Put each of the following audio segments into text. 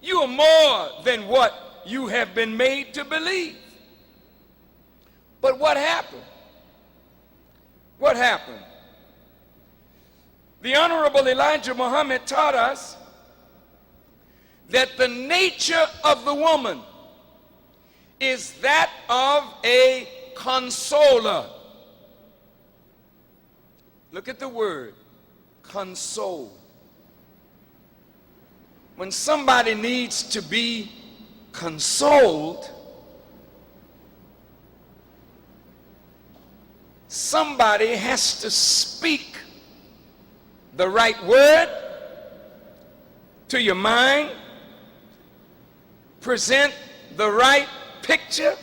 You are more than what you have been made to believe. But what happened? What happened? The Honorable Elijah Muhammad taught us that the nature of the woman is that of a consoler. Look at the word, console. When somebody needs to be consoled, somebody has to speak the right word to your mind, present the right picture,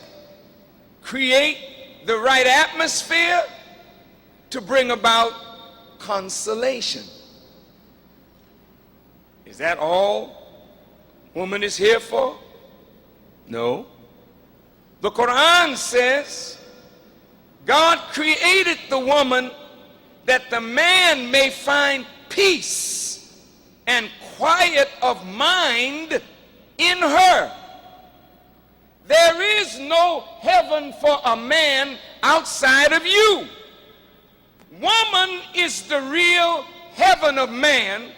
create the right atmosphere to bring about consolation. Is that all woman is here for? No. The Quran says God created the woman that the man may find peace and quiet of mind in her. There is no heaven for a man outside of you. Woman is the real heaven of man.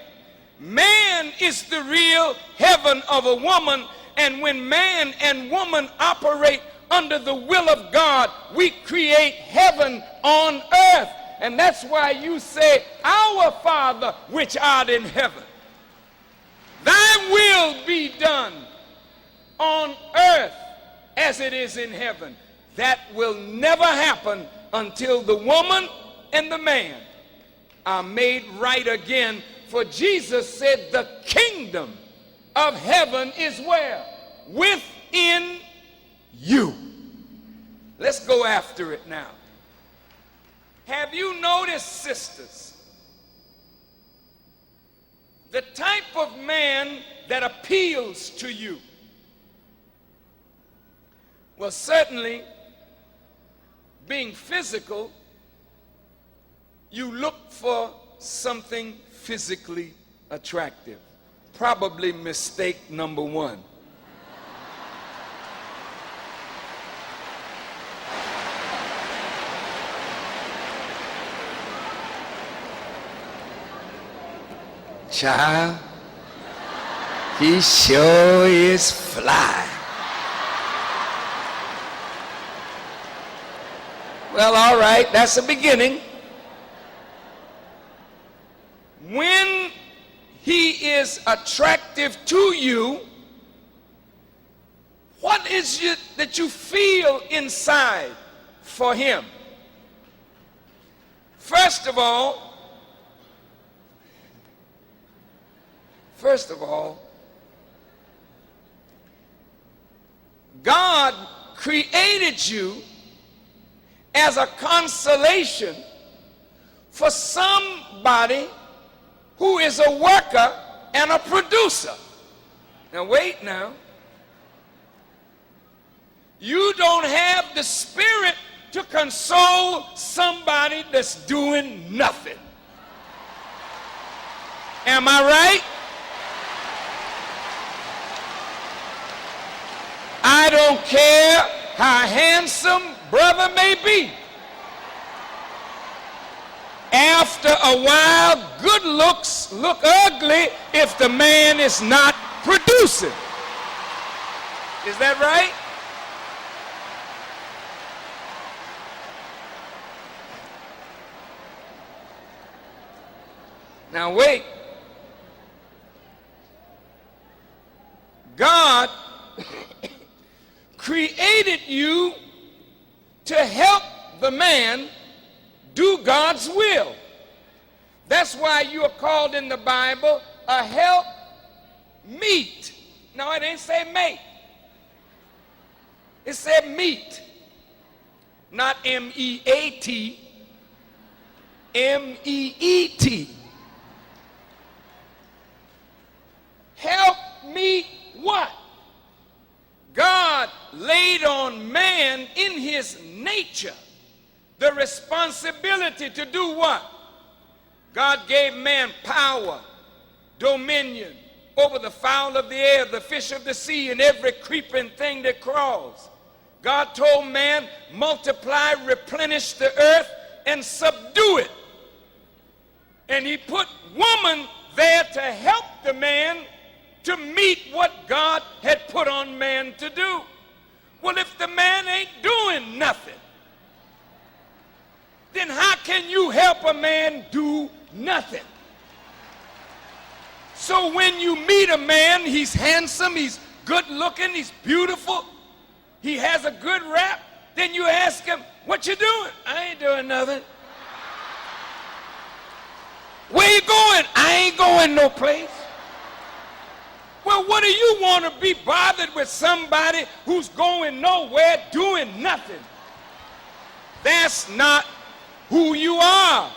Man is the real heaven of a woman. And when man and woman operate under the will of God, we create heaven on earth. And that's why you say, Our Father which art in heaven, thy will be done on earth as it is in heaven. That will never happen until the woman and the man are made right again. For Jesus said the kingdom of heaven is where? Within you. Let's go after it now. Have you noticed, sisters, the type of man that appeals to you? Well, certainly, being physical, you look for something physically attractive. Probably mistake number one. Child, he sure is fly. Well, all right, that's a beginning. When he is attractive to you, what is it that you feel inside for him? First of all, God created you as a consolation for somebody who is a worker and a producer. Now wait now. You don't have the spirit to console somebody that's doing nothing. Am I right? I don't care how handsome brother may be. After a while, good looks look ugly if the man is not producing. Is that right? Now wait. God created you to help the man do God's will. That's why you are called in the Bible a help meet. No, it ain't say mate. It said meet. Not M-E-A-T. M-E-E-T. Help meet what? God laid on man in his nature the responsibility to do what? God gave man power, dominion, over the fowl of the air, the fish of the sea, and every creeping thing that crawls. God told man, multiply, replenish the earth, and subdue it. And he put woman there to help the man to meet what God had put on man to do. Well, if the man ain't doing nothing, then how can you help a man do nothing? So when you meet a man, he's handsome, he's good looking, he's beautiful, he has a good rap, then you ask him, what you doing? I ain't doing nothing. Where you going? I ain't going no place. Well, what do you want to be bothered with somebody who's going nowhere doing nothing? That's not who you are.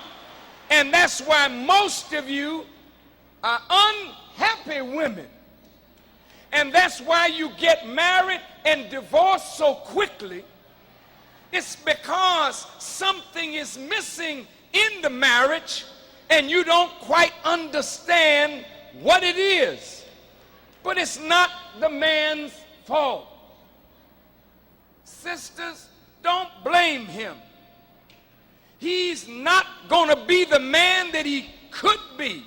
And that's why most of you are unhappy women. And that's why you get married and divorced so quickly. It's because something is missing in the marriage and you don't quite understand what it is. But it's not the man's fault. Sisters, don't blame him. He's not going to be the man that he could be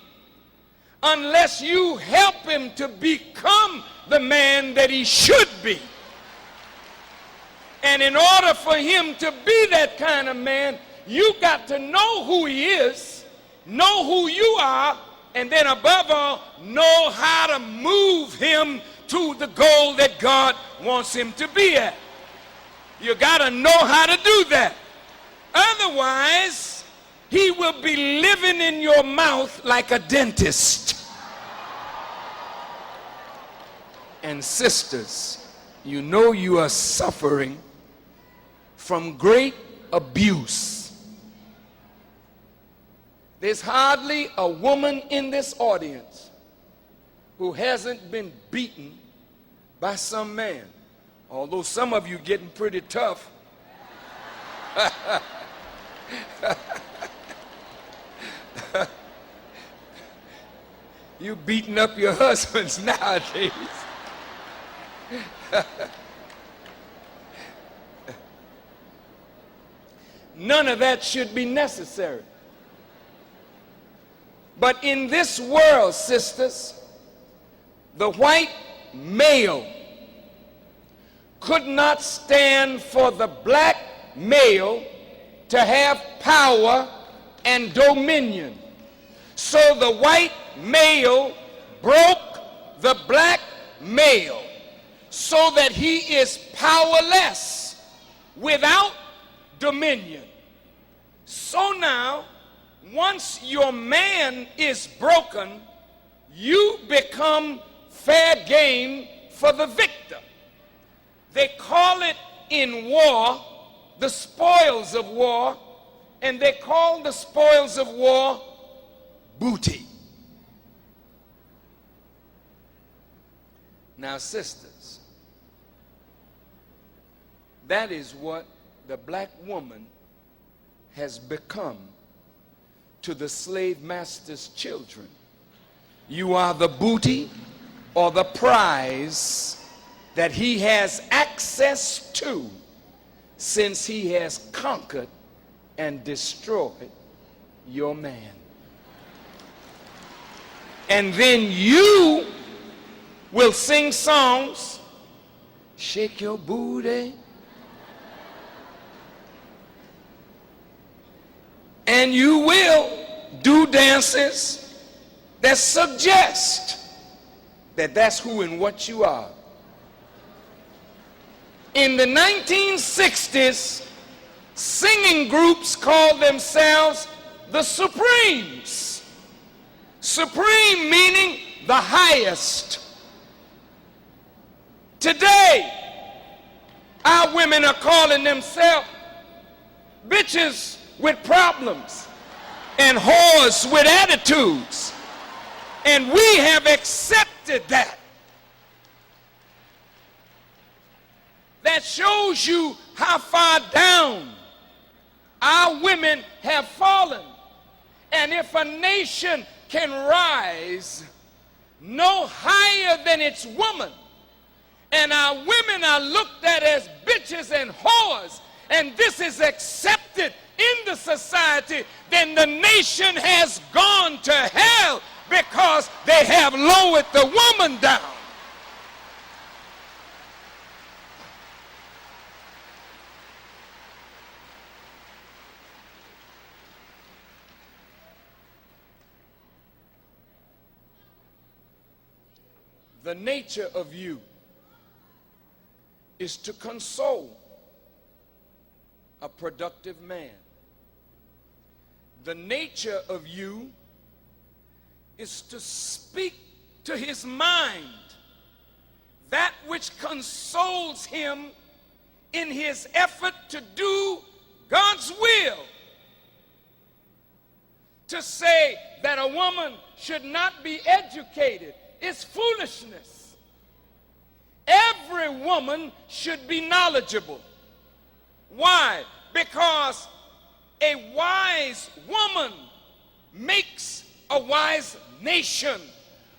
unless you help him to become the man that he should be. And in order for him to be that kind of man, you got to know who he is, know who you are, and then above all, know how to move him to the goal that God wants him to be at. You got to know how to do that. Otherwise, he will be living in your mouth like a dentist. And sisters, you know you are suffering from great abuse. There's hardly a woman in this audience who hasn't been beaten by some man. Although some of you getting pretty tough. You beating up your husbands nowadays. None of that should be necessary. But in this world, sisters, the white male could not stand for the black male to have power and dominion. So the white male broke the black male so that he is powerless without dominion. So now, once your man is broken, you become fair game for the victor. They call it in war the spoils of war, and they call the spoils of war booty. Now, sisters, that is what the black woman has become to the slave master's children. You are the booty or the prize that he has access to since he has conquered and destroyed your man. And then you will sing songs, shake your booty, and you will do dances that suggest that that's who and what you are. In the 1960s, singing groups called themselves the Supremes. Supreme meaning the highest. Today, our women are calling themselves bitches with problems and whores with attitudes. And we have accepted that. That shows you how far down our women have fallen. And if a nation can rise, no higher than its woman. And our women are looked at as bitches and whores, and this is accepted in the society, then the nation has gone to hell because they have lowered the woman down. The nature of you is to console a productive man. The nature of you is to speak to his mind that which consoles him in his effort to do God's will. To say that a woman should not be educated is foolishness. Every woman should be knowledgeable. Why? Because a wise woman makes a wise nation.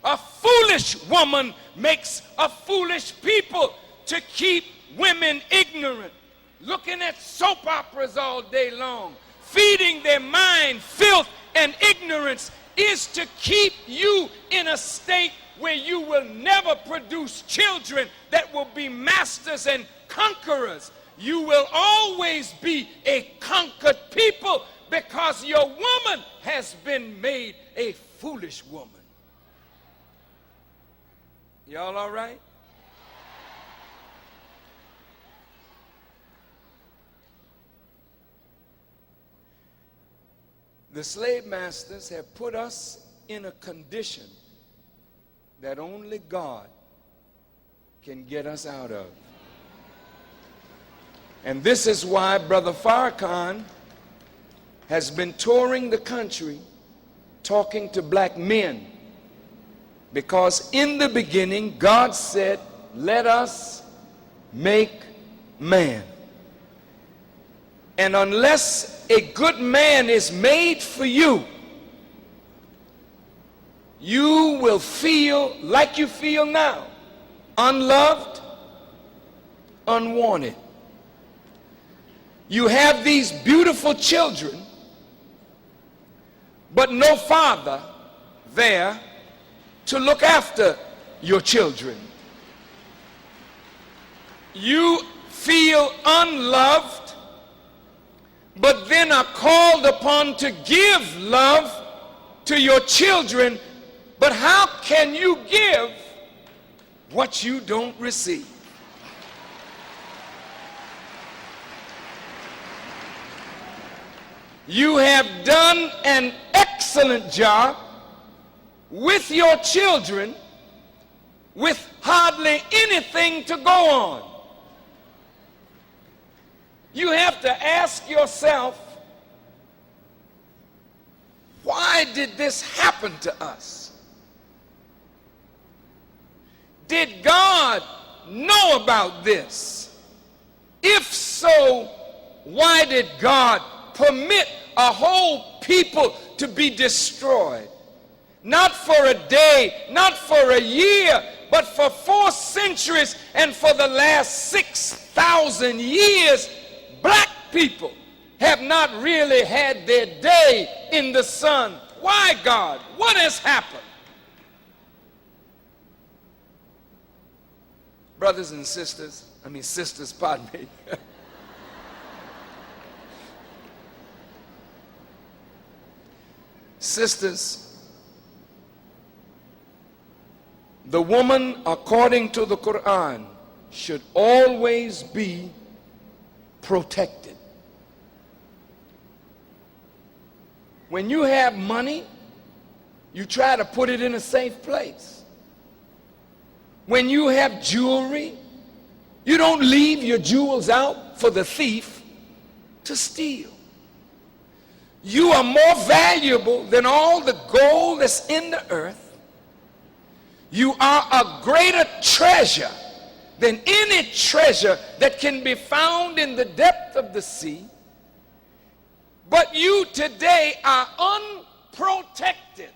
A foolish woman makes a foolish people. To keep women ignorant, looking at soap operas all day long, feeding their mind filth and ignorance, is to keep you in a state where you will never produce children that will be masters and conquerors. You will always be a conquered people because your woman has been made a foolish woman. Y'all all right? The slave masters have put us in a condition that only God can get us out of. And this is why Brother Farrakhan has been touring the country talking to black men. Because in the beginning, God said, let us make man. And unless a good man is made for you, you will feel like you feel now, unloved, unwanted. You have these beautiful children, but no father there to look after your children. You feel unloved, but then are called upon to give love to your children. But how can you give what you don't receive? You have done an excellent job with your children with hardly anything to go on. You have to ask yourself, why did this happen to us? Did God know about this? If so, why did God permit a whole people to be destroyed? Not for a day, not for a year, but for 4 centuries, and for the last 6,000 years, black people have not really had their day in the sun. Why, God? What has happened? Brothers and sisters, sisters, pardon me. Sisters, the woman, according to the Quran, should always be protected. When you have money, you try to put it in a safe place. When you have jewelry, you don't leave your jewels out for the thief to steal. You are more valuable than all the gold that's in the earth. You are a greater treasure than any treasure that can be found in the depth of the sea. But you today are unprotected.